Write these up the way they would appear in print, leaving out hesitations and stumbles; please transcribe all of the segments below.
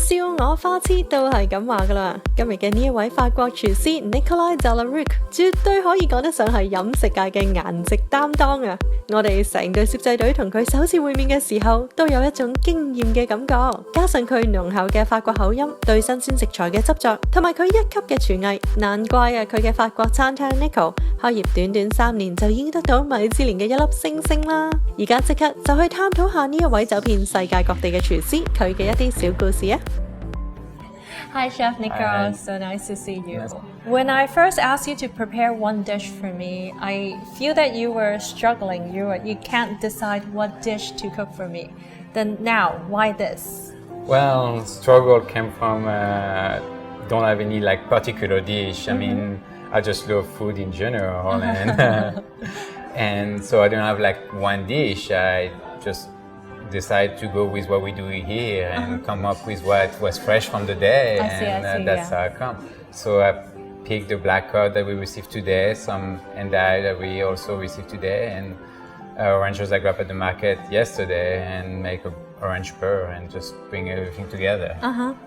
笑我花痴都係咁話噶啦。今日嘅呢一位法國廚師 Nicolas Delaric 絕對可以講得上係飲食界嘅顏值擔當啊！我哋成隊攝製隊同佢首次會面嘅時候，都有一種驚豔嘅感覺。加上佢濃厚嘅法國口音，對新鮮食材嘅執着，同埋佢一級嘅廚藝，難怪啊佢嘅法國餐廳 NICOS 開業短短3年就已經得到米芝蓮嘅一粒星星啦！而家即刻就去探討下呢一位走遍世界各地嘅廚師，佢嘅一啲小故事啊！Hi, Chef NICOS. So nice to see you. When I first asked you to prepare one dish for me, I feel that you were struggling. You can't decide what dish to cook for me. Then now, why this? Well, struggle came from don't have any like particular dish. I mean, I just love food in general, and so I don't have like one dish. I just decide to go with what we do here and come up with what was fresh from the day, I see, that's how I come. So I picked the black cod that we received today, some endive that we also received today, and oranges I grabbed at the market yesterday, and make a orange pearl and just bring everything together.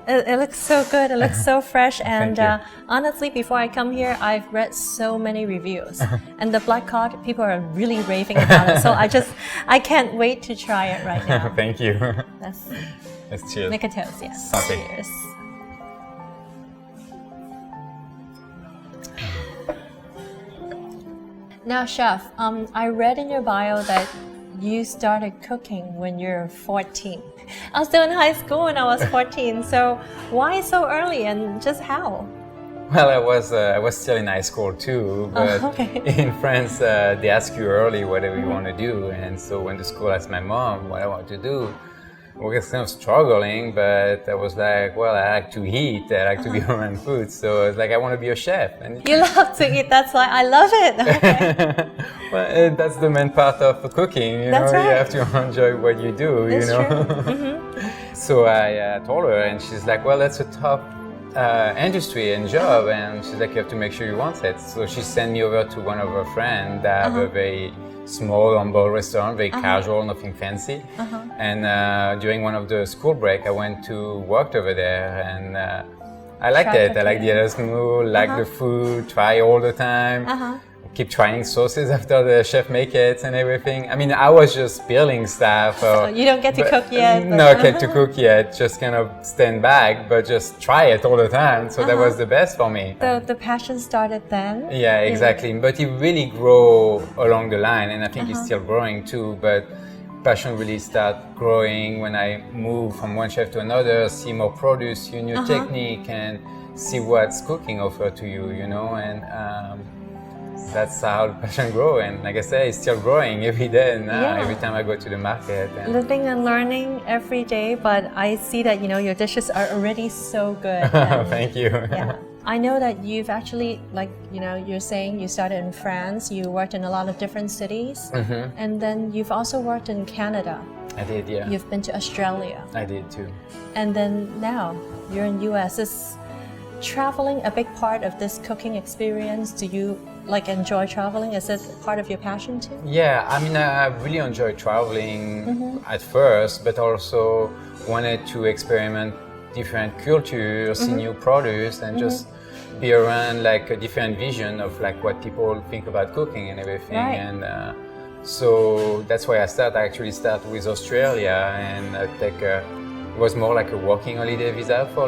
It looks so good. It looks so fresh. And Thank you. Honestly, before I come here, I've read so many reviews, and the black cod, people are really raving about it. So I can't wait to try it right now. Thank you. Let's cheers. make a toast. Yes. Santé. Cheers. Now, Chef, I read in your bio that you started cooking when you're 14. I was still in high school when I was 14. So why so early, and just how? Well, I was still in high school too, but in France they ask you early whatever you want to do, and so when the school asked my mom what I want to do, we were kind of struggling, but I was like, well, I like to eat, I like to be around food, so it's like I want to be a chef. And You love to eat, that's why I love it. Okay. well, that's the main part of cooking, you That's know, right. you have to enjoy what you do, That's you know. true. So I told her, and she's like, well, that's a tough industry and job, and she's like, you have to make sure you want it. So she sent me over to one of her friends that have a very small, humble restaurant, very casual, nothing fancy. And during one of the school break, I went to work over there, and I liked Tried it. I like the atmosphere, like the food, try all the time. Keep trying sauces after the chef make it and everything. I mean, I was just peeling stuff. So you don't get to cook yet? No, I get to cook yet. Just kind of stand back, but just try it all the time. So that was the best for me. The passion started then? Yeah, exactly. But it really grew along the line, and I think it's still growing too. But passion really started growing when I moved from one chef to another, see more produce, see new technique, and see what's cooking offer to you, you know. And that's how the passion grows, and like I said, it's still growing every day now. Every time I go to the market. Living and learning every day, but I see that your dishes are already so good. Thank you. Yeah, I know that you've actually, you're saying you started in France. You worked in a lot of different cities, and then you've also worked in Canada. I did, yeah. You've been to Australia. I did too. And then now you're in US. Is traveling a big part of this cooking experience? Do you enjoy traveling? Is it part of your passion too? Yeah, I mean, I really enjoyed traveling at first, but also wanted to experiment different cultures, see new produce, and just be around a different vision of what people think about cooking and everything. Right. And so that's why I actually start with Australia, and it was more like a working holiday visa for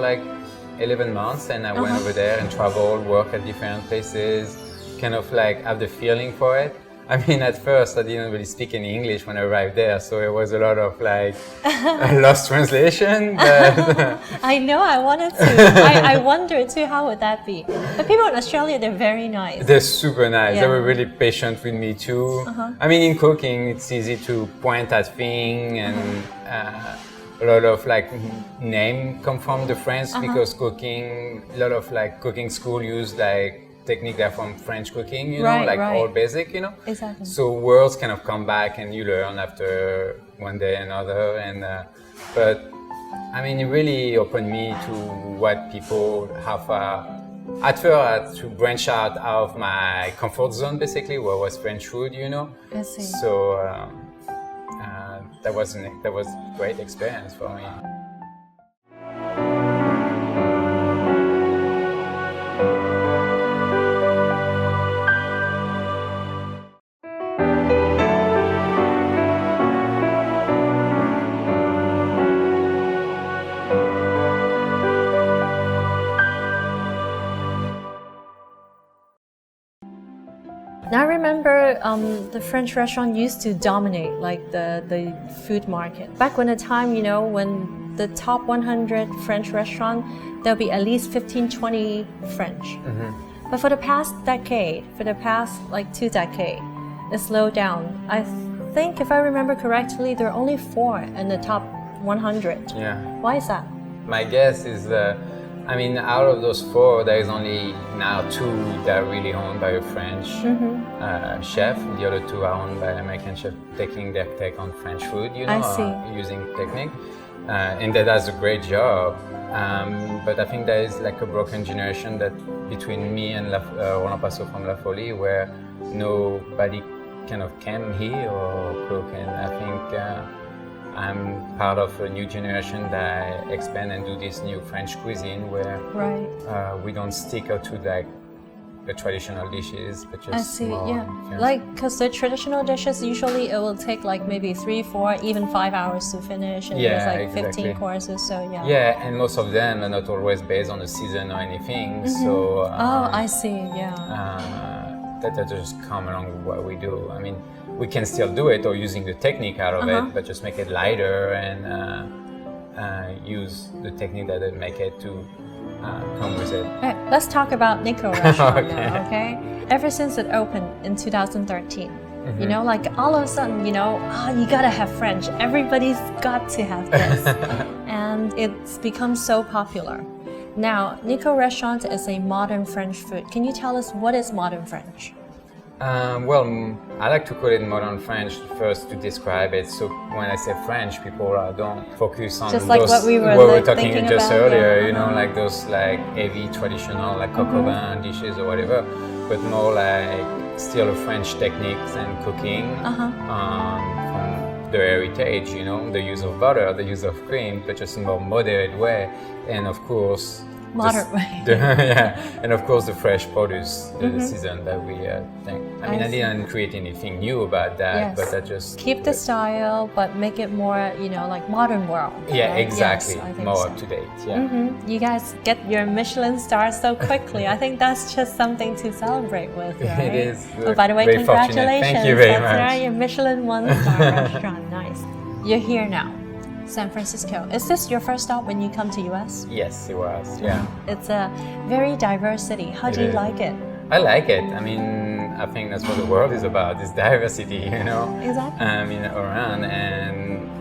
11 months, and I went over there and traveled, worked at different places, kind of have the feeling for it. I mean, at first I didn't really speak any English when I arrived there, so it was a lot of lost translation. But I know, I wanted to. I wondered too, how would that be? But people in Australia, they're very nice. They're super nice. Yeah. They were really patient with me too. I mean, in cooking, it's easy to point at things, and a lot of name come from the French because cooking, a lot of cooking school use technique that from French cooking, you know, all basic, you know. Exactly. So words kind of come back, and you learn after one day another. And but I mean, it really opened me to what people have. At first, I had to branch out of my comfort zone, basically, where was French food, you know. I see. So that was a great experience for me. Now I remember the French restaurant used to dominate like the food market. Back when the time, when the top 100 French restaurant, there'll be at least 15, 20 French. But for the past decade, for the past like 2 decades, it slowed down. I think if I remember correctly, there are only 4 in the top 100. Yeah. Why is that? My guess is, out of those 4, there is only now 2 that are really owned by a French chef. The other 2 are owned by an American chef taking their take on French food, I see. Using technique. And that does a great job. But I think there is like a broken generation that between me and Roland Passot from La Folie, where nobody kind of came here or cook, and I think I'm part of a new generation that expand and do this new French cuisine where we don't stick out to like the traditional dishes, but just I see, more, yeah. Like, because the traditional dishes, usually it will take like maybe 3, 4, even 5 hours to finish, and there's like 15 courses, so yeah. Yeah, and most of them are not always based on a season or anything, so... I see, yeah. That just come along with what we do. I mean, we can still do it or using the technique out of it, but just make it lighter and use the technique that make it to come with it. All right, let's talk about NICOS restaurant now, okay? Ever since it opened in 2013, like all of a sudden, you gotta have French. Everybody's got to have this. And it's become so popular. Now, NICOS restaurant is a modern French food. Can you tell us what is modern French? Well, I like to call it modern French first to describe it. So when I say French, people don't focus on just like those what we were talking just about, earlier. Like those like heavy traditional like coq au vin dishes or whatever, but more like still a French techniques and cooking from the heritage. The use of butter, the use of cream, but just in a more moderate way, and of course. Moderate way. And of course the fresh produce, the season that we think. I didn't create anything new about that, but I just keep the style, but make it more, like modern world. Yeah, right? exactly. Yes, more so. Up to date. Yeah. You guys get your Michelin star so quickly. I think that's just something to celebrate with, right? It is. Oh, by the way, very congratulations! Fortunate. Thank you very much. Right, your Michelin 1-star restaurant. Nice. You're here now. San Francisco. Is this your first stop when you come to US? Yes, it was. Yeah. It's a very diverse city. How do you like it? I like it. I think that's what the world is about, is diversity, Exactly. Around. And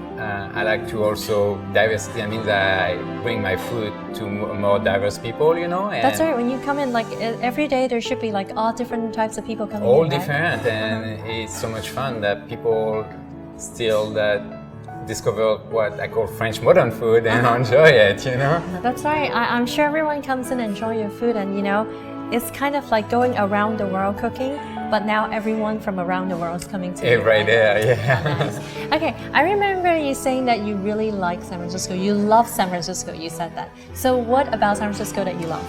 I like to also, diversity, that means I bring my food to more diverse people, And that's right. When you come in, like every day there should be like all different types of people coming in, all different, and it's so much fun that people still discover what I call French modern food and enjoy it, That's right. I'm sure everyone comes in and enjoy your food, and it's kind of like going around the world cooking, but now everyone from around the world is coming to you. Right there, yeah. Nice. Okay, I remember you saying that you really like San Francisco. You love San Francisco, you said that. So what about San Francisco that you love?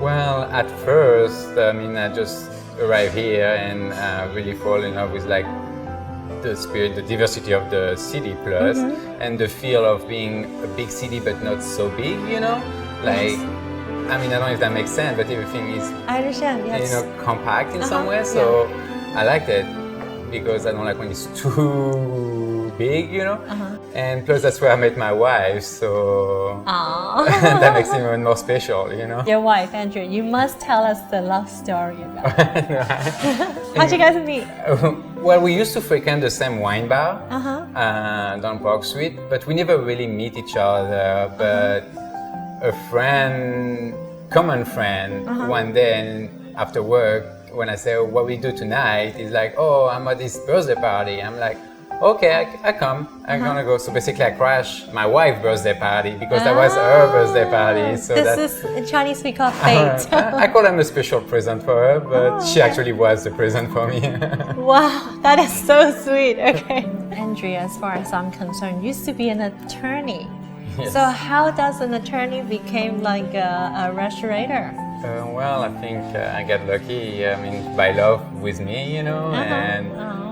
Well, at first, I just arrived here and really fall in love with like the spirit, the diversity of the city plus, and the feel of being a big city but not so big, Like, I don't know if that makes sense, but everything is, I understand, yes. Compact in some way. So I liked it because I don't like when it's too big, And plus that's where I met my wife, so that makes it even more special, Your wife, Andrew, you must tell us the love story about it. How'd you guys meet? Well, we used to frequent the same wine bar down Park Street, but we never really meet each other. But a friend, common friend, one day and after work, when I say, what we do tonight, he's like, oh, I'm at this birthday party. I'm like, okay, I come. I'm gonna go. So basically, I crashed my wife's birthday party because that was her birthday party. So this is in Chinese we call fate. I call them a special present for her, but she actually was a present for me. Wow, that is so sweet. Okay, Andrea, as far as I'm concerned, used to be an attorney. Yes. So how does an attorney become like a restaurateur? Well, I think I got lucky. By love with me, and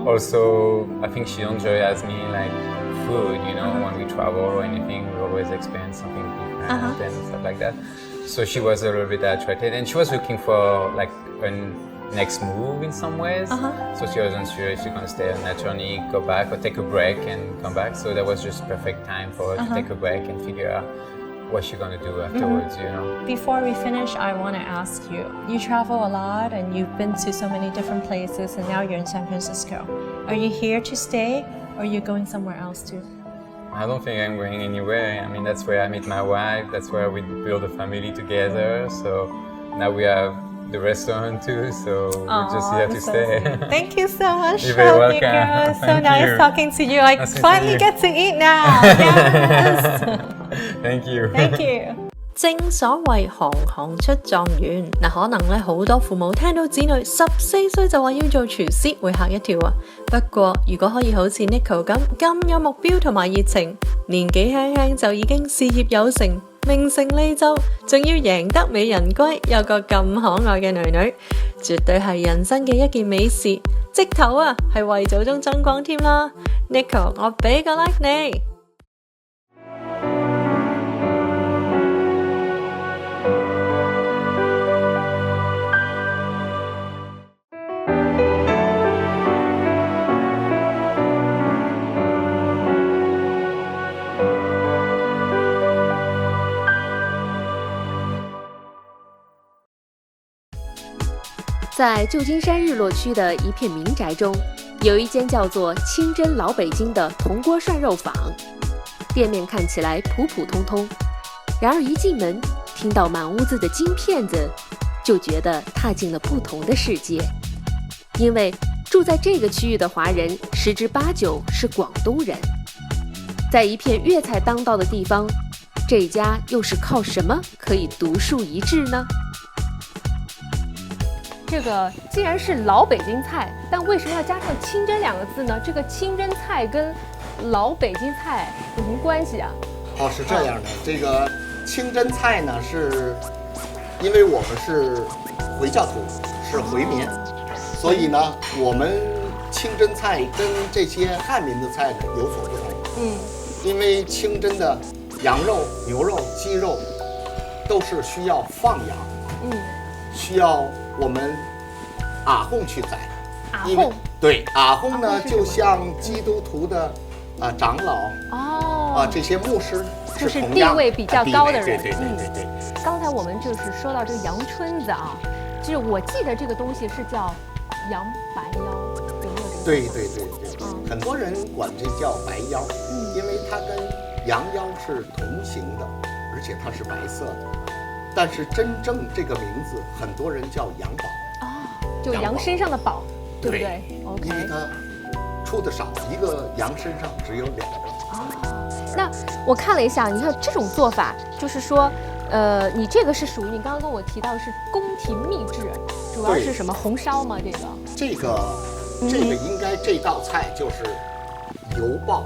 also I think she enjoys me like food. When we travel or anything, we always experience something different and stuff like that. So she was a little bit attracted, and she was looking for like next move in some ways. So she wasn't sure if she's gonna stay on that journey, go back, or take a break and come back. So that was just perfect time for her to take a break and figure out what she's gonna do afterwards, you know. Before we finish, I want to ask you, you travel a lot and you've been to so many different places and now you're in San Francisco. Are you here to stay or are you going somewhere else too? I don't think I'm going anywhere. I mean, that's where I meet my wife. That's where we build a family together. So now we have the restaurant too. So we're just here to stay. Thank you so much. You're very welcome. Nico. So Thank nice you. talking to you. I Nice to finally see you. get to eat now. Yes. Thank you. Thank you. 正所謂行行出狀元，嗱，可能咧好多父母聽到子女14歲就話要做廚師，會嚇一跳啊。不過如果可以好似 NICO 咁有目標同埋熱情，年紀輕輕就已經事業有成、名成利就，仲要贏得美人歸，有個咁可愛嘅女女，絕對係人生嘅一件美事，直頭啊係為祖宗爭光添啦。NICO， 我俾個 like 你。在旧金山日落区的一片民宅中，有一间叫做清真老北京的铜锅涮肉坊。店面看起来普普通通，然而一进门，听到满屋子的金片子，就觉得踏进了不同的世界。因为住在这个区域的华人10之8九是广东人。在一片粤菜当道的地方，这家又是靠什么可以独树一帜呢？这个既然是老北京菜，但为什么要加上清真2个字呢？这个清真菜跟老北京菜有什么关系啊？哦，是这样的，这个清真菜呢，是因为我们是回教徒，是回民，所以呢，我们清真菜跟这些汉民的菜呢有所不同。因为清真的羊肉、牛肉、鸡肉都是需要放羊，需要我们阿訇去宰。阿訇，对，阿訇呢就像基督徒的长老这些牧师就是地位比较高的人。对。刚才我们就是说到这个羊春子啊，就是我记得这个东西是叫羊白腰，有没有这个？对，很多人管这叫白腰，因为它跟羊腰是同形的，而且它是白色的。但是真正这个名字，很多人叫羊宝。就羊身上的宝，对不对 ？OK。因为它出的少，一个羊身上只有2个。那我看了一下，你看这种做法，就是说，你这个是属于你刚刚跟我提到的是宫廷秘制，主要是什么红烧吗？这个应该这道菜就是油爆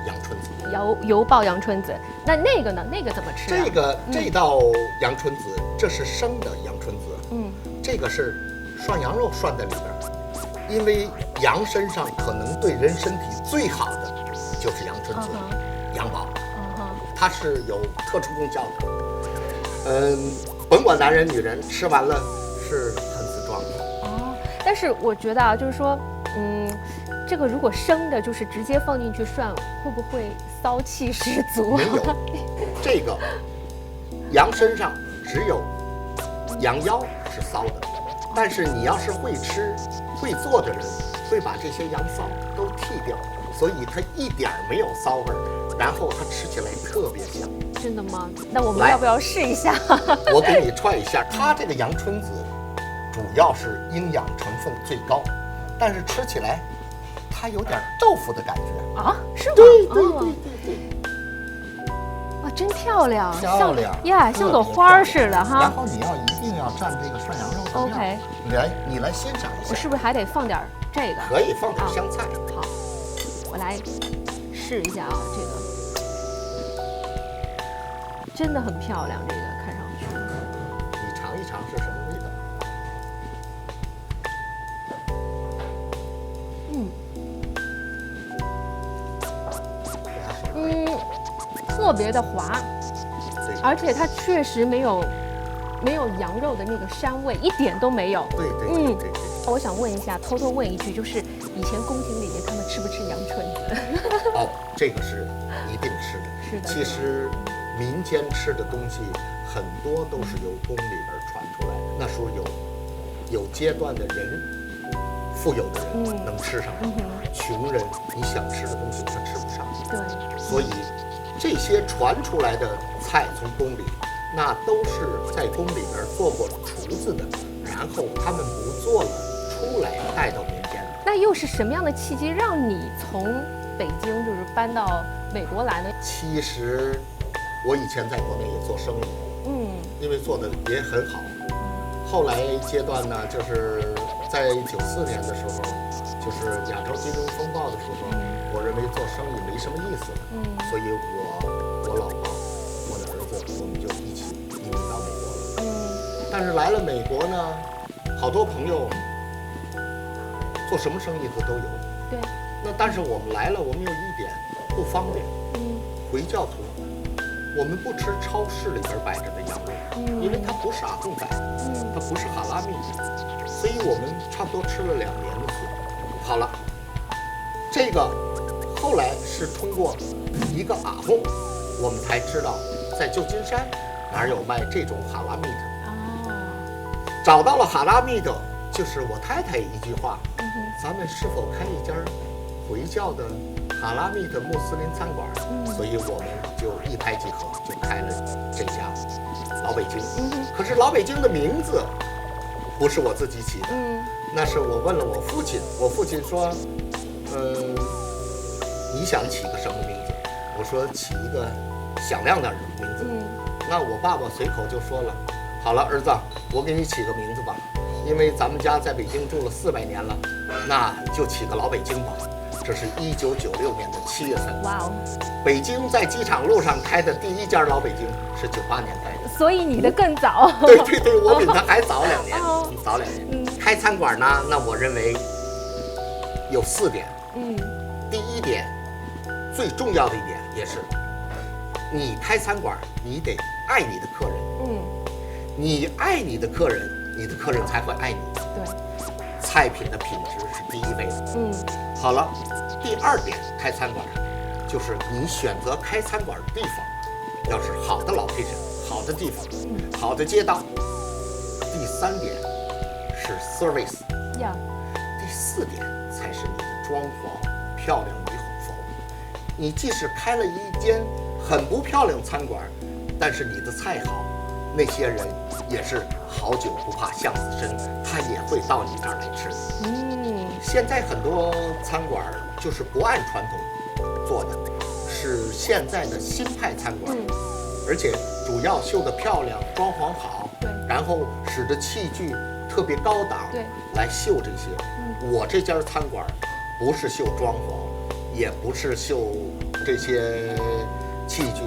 阳春子。油爆阳春子，那个呢？那个怎么吃啊？这道阳春子，这是生的阳春子。这个是涮羊肉涮在里边，因为羊身上可能对人身体最好的就是阳春子、羊宝，它是有特殊功效的。甭管男人女人，吃完了是很死状的。但是我觉得啊，就是说，这个如果生的，就是直接放进去涮，会不会骚气十足？没有，这个羊身上只有羊腰是骚的。但是你要是会吃、会做的人，会把这些羊骚都剔掉，所以它一点没有骚味儿，然后它吃起来特别香。真的吗？那我们要不要试一下？我给你踹一下，它这个阳春子主要是营养成分最高，但是吃起来它有点豆腐的感觉啊？是吗？对。哇，真漂亮，像朵花似的哈。然后你一定要蘸这个涮羊肉的料。OK， 你来欣赏一下。我是不是还得放点这个？可以放点香菜。好，我来试一下啊，这个真的很漂亮，这个看上去。你尝一尝是什么味道？特别的滑，而且它确实没有没有羊肉的那个膻味，一点都没有。对对对对对。我想问一下，偷偷问一句，就是以前宫廷里面他们吃不吃羊唇子？哦，这个是一定吃的。是的。其实民间吃的东西很多都是由宫里边传出来的，那时候有阶段的人，富有的人能吃上，穷人你想吃的东西他吃不上。对。所以这些传出来的菜从宫里，那都是在宫里边做过厨子的，然后他们不做了出来带到民间。那又是什么样的契机让你从北京就是搬到美国来呢？其实我以前在国内也做生意，因为做的也很好。后来阶段呢，就是在94年的时候，就是亚洲金融风暴的时候，我认为做生意没什么意思了，所以我老婆、我的儿子，我们就一起移民到美国了。但是来了美国呢，好多朋友做什么生意都有。对。那但是我们来了，我们有一点不方便，回教徒，我们不吃超市里边摆着的羊肉，因为它不是阿贡改，它不是哈拉米，所以我们差不多吃了2年的素。好了，这个后来是通过一个阿贡，我们才知道在旧金山哪有卖这种哈拉米的。找到了哈拉米的，就是我太太一句话，咱们是否开一家回教的哈拉米的穆斯林餐馆？所以我们就一拍即合，就开了这家老北京。可是老北京的名字不是我自己起的，那是我问了我父亲，我父亲说，你想起个什么名字？我说起一个响亮点的名字。那我爸爸随口就说了，好了，儿子，我给你起个名字吧，因为咱们家在北京住了400年了，那就起个老北京吧。这是1996年的7月份。哇哦！北京在机场路上开的第一家老北京是98年开的。所以你的更早。对对对，我比他还早2年，早2年。开餐馆呢，那我认为有4点。第一点，最重要的一点也是，你开餐馆，你得爱你的客人。你爱你的客人，你的客人才会爱你。对。菜品的品质是第一位的。好了，第2点，开餐馆就是你选择开餐馆的地方，要是好的location，好的地方，好的街道。第3点是 service， 第4点才是你的装潢漂亮与否。你即使开了一间很不漂亮餐馆，但是你的菜好，那些人也是好酒不怕巷子深，他也会到你这儿来吃。现在很多餐馆就是不按传统做的，是现在的新派餐馆，而且主要绣得漂亮，装潢好，然后使得器具特别高档，来绣这些。我这家餐馆不是绣装潢，也不是绣这些器具，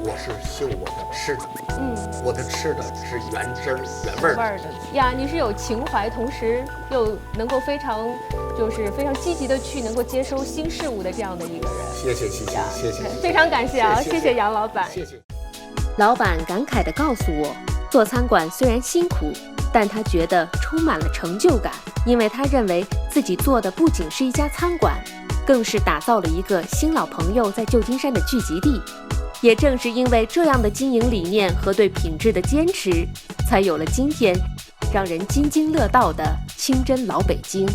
我是绣我的吃的。我的吃的是原汁原味的呀。你是有情怀，同时又能够非常积极的去能够接收新事物的这样的一个人。谢谢，非常感谢啊！谢谢杨老板。谢谢。老板感慨地告诉我，做餐馆虽然辛苦，但他觉得充满了成就感，因为他认为自己做的不仅是一家餐馆，更是打造了一个新老朋友在旧金山的聚集地。也正是因为这样的经营理念和对品质的坚持，才有了今天让人津津乐道的清真老北京。